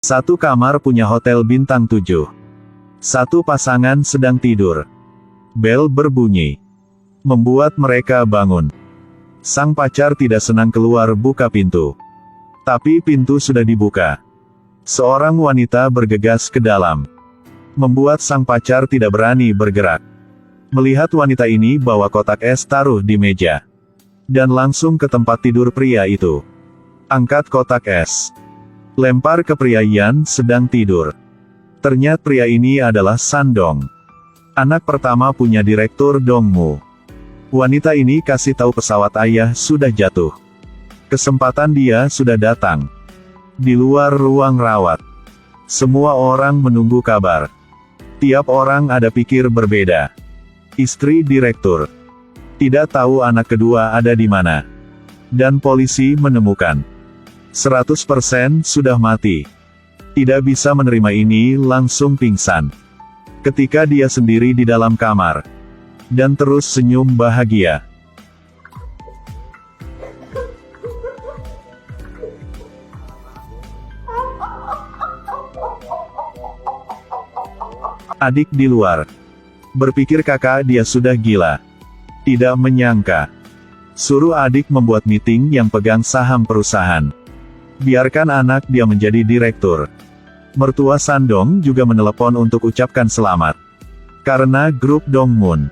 Satu kamar punya hotel bintang 7. Satu pasangan sedang tidur. Bel berbunyi, membuat mereka bangun. Sang pacar tidak senang keluar buka pintu. Tapi pintu sudah dibuka. Seorang wanita bergegas ke dalam, membuat sang pacar tidak berani bergerak. Melihat wanita ini bawa kotak es taruh di meja, dan langsung ke tempat tidur pria itu. Angkat kotak es, lempar ke pria yang sedang tidur. Ternyata pria ini adalah Sandong, anak pertama punya Direktur Dongmu. Wanita ini kasih tahu pesawat ayah sudah jatuh. Kesempatan dia sudah datang. Di luar ruang rawat, semua orang menunggu kabar. Tiap orang ada pikir berbeda. Istri direktur tidak tahu anak kedua ada di mana. Dan polisi menemukan 100% sudah mati. Tidak bisa menerima ini, langsung pingsan. Ketika dia sendiri di dalam kamar. Dan terus senyum bahagia. Adik di luar berpikir kakak dia sudah gila. Tidak menyangka. Suruh adik membuat meeting yang pegang saham perusahaan. Biarkan anak dia menjadi direktur. Mertua Sandong juga menelepon untuk ucapkan selamat. Karena grup Dongmun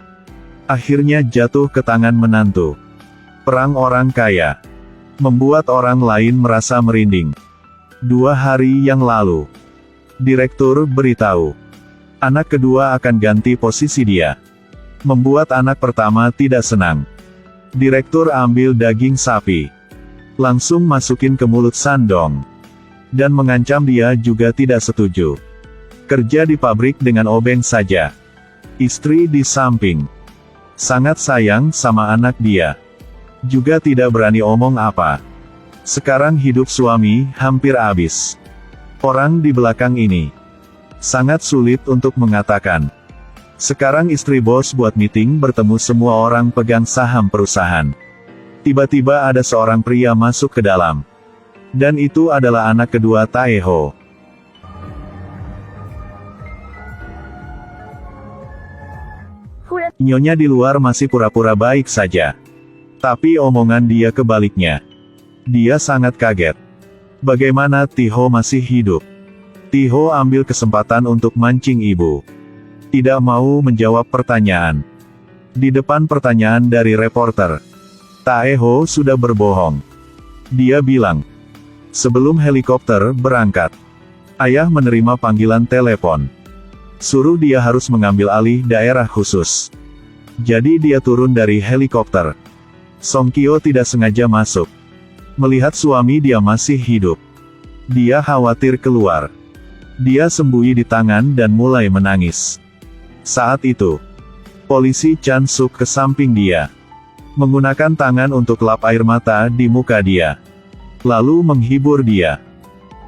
akhirnya jatuh ke tangan menantu. Perang orang kaya membuat orang lain merasa merinding. 2 hari yang lalu, direktur beritahu anak kedua akan ganti posisi dia. Membuat anak pertama tidak senang. Direktur ambil daging sapi, langsung masukin ke mulut Sandong, dan mengancam dia juga tidak setuju. Kerja di pabrik dengan obeng saja. Istri di samping sangat sayang sama anak dia. Juga tidak berani omong apa. Sekarang hidup suami hampir habis. Orang di belakang ini sangat sulit untuk mengatakan. Sekarang istri bos buat meeting bertemu semua orang pegang saham perusahaan. Tiba-tiba ada seorang pria masuk ke dalam. Dan itu adalah anak kedua Taeho. Nyonya di luar masih pura-pura baik saja. Tapi omongan dia kebaliknya. Dia sangat kaget. Bagaimana Tiho masih hidup? Tiho ambil kesempatan untuk mancing ibu. Tidak mau menjawab pertanyaan. Di depan pertanyaan dari reporter, Taeho sudah berbohong. Dia bilang, sebelum helikopter berangkat, ayah menerima panggilan telepon. Suruh dia harus mengambil alih daerah khusus. Jadi dia turun dari helikopter. Songkyo tidak sengaja masuk. Melihat suami dia masih hidup, dia khawatir keluar. Dia sembunyi di tangan dan mulai menangis. Saat itu, polisi Chan Suk ke samping dia, menggunakan tangan untuk lap air mata di muka dia, lalu menghibur dia.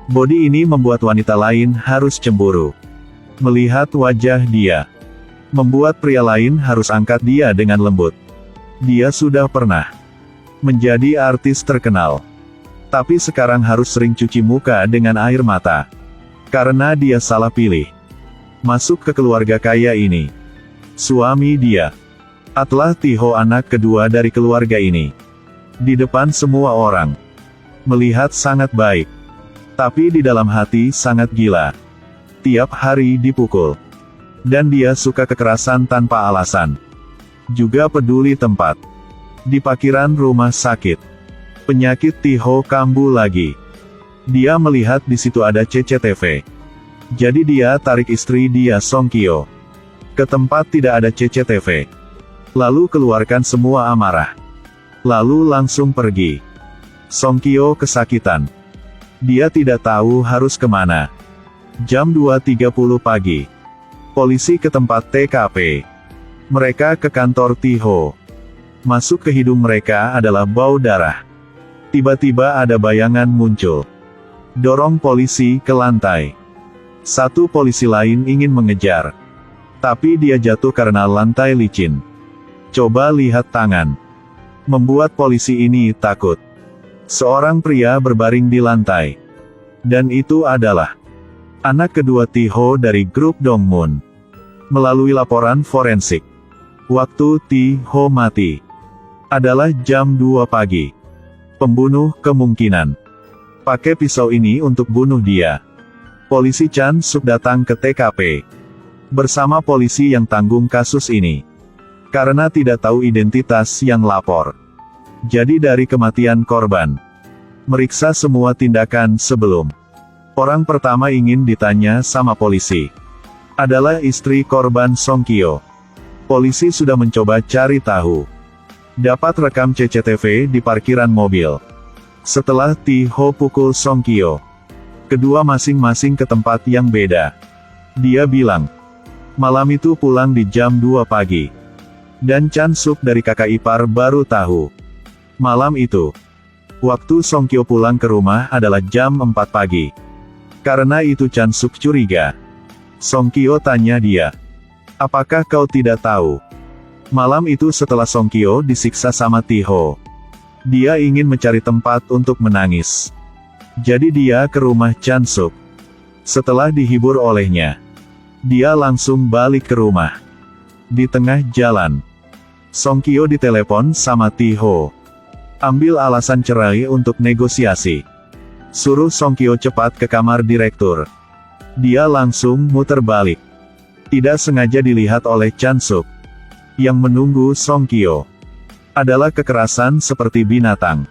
Bodi ini membuat wanita lain harus cemburu. Melihat wajah dia, membuat pria lain harus angkat dia dengan lembut. Dia sudah pernah menjadi artis terkenal, tapi sekarang harus sering cuci muka dengan air mata. Karena dia salah pilih masuk ke keluarga kaya ini. Suami dia adalah Tiho, anak kedua dari keluarga ini. Di depan semua orang, melihat sangat baik, tapi di dalam hati sangat gila. Tiap hari dipukul. Dan dia suka kekerasan tanpa alasan. Juga peduli tempat. Di parkiran rumah sakit, penyakit Tiho kambuh lagi. Dia melihat di situ ada CCTV. Jadi dia tarik istri dia Songkyo ke tempat tidak ada CCTV. Lalu keluarkan semua amarah. Lalu langsung pergi. Songkyo kesakitan. Dia tidak tahu harus kemana. Jam 2.30 pagi. Polisi ke tempat TKP. Mereka ke kantor Tiho. Masuk ke hidung mereka adalah bau darah. Tiba-tiba ada bayangan muncul. Dorong polisi ke lantai. Satu polisi lain ingin mengejar. Tapi dia jatuh karena lantai licin. Coba lihat tangan. Membuat polisi ini takut. Seorang pria berbaring di lantai. Dan itu adalah anak kedua Ti-ho dari grup Dongmun. Melalui laporan forensik, waktu Ti-ho mati adalah jam 2 pagi. Pembunuh kemungkinan pakai pisau ini untuk bunuh dia. Polisi Chan Suk datang ke TKP bersama polisi yang tanggung kasus ini, karena tidak tahu identitas yang lapor. Jadi dari kematian korban, meriksa semua tindakan sebelum. Orang pertama ingin ditanya sama polisi adalah istri korban Song Kyo. Polisi sudah mencoba cari tahu. Dapat rekam CCTV di parkiran mobil. Setelah Ti-ho pukul Song Kyo, kedua masing-masing ke tempat yang beda. Dia bilang, malam itu pulang di jam 2 pagi. Dan Chan Suk dari kakak ipar baru tahu. Malam itu, waktu Song Kyo pulang ke rumah adalah jam 4 pagi. Karena itu Chan Suk curiga. Song Kyo tanya dia, apakah kau tidak tahu? Malam itu setelah Song Kyo disiksa sama Ti-ho, dia ingin mencari tempat untuk menangis. Jadi dia ke rumah Chan Suk. Setelah dihibur olehnya, dia langsung balik ke rumah. Di tengah jalan, Song Kyo ditelepon sama Ti-ho. Ambil alasan cerai untuk negosiasi. Suruh Song Kyo cepat ke kamar direktur. Dia langsung muter balik. Tidak sengaja dilihat oleh Chan Suk. Yang menunggu Song Kyo adalah kekerasan seperti binatang.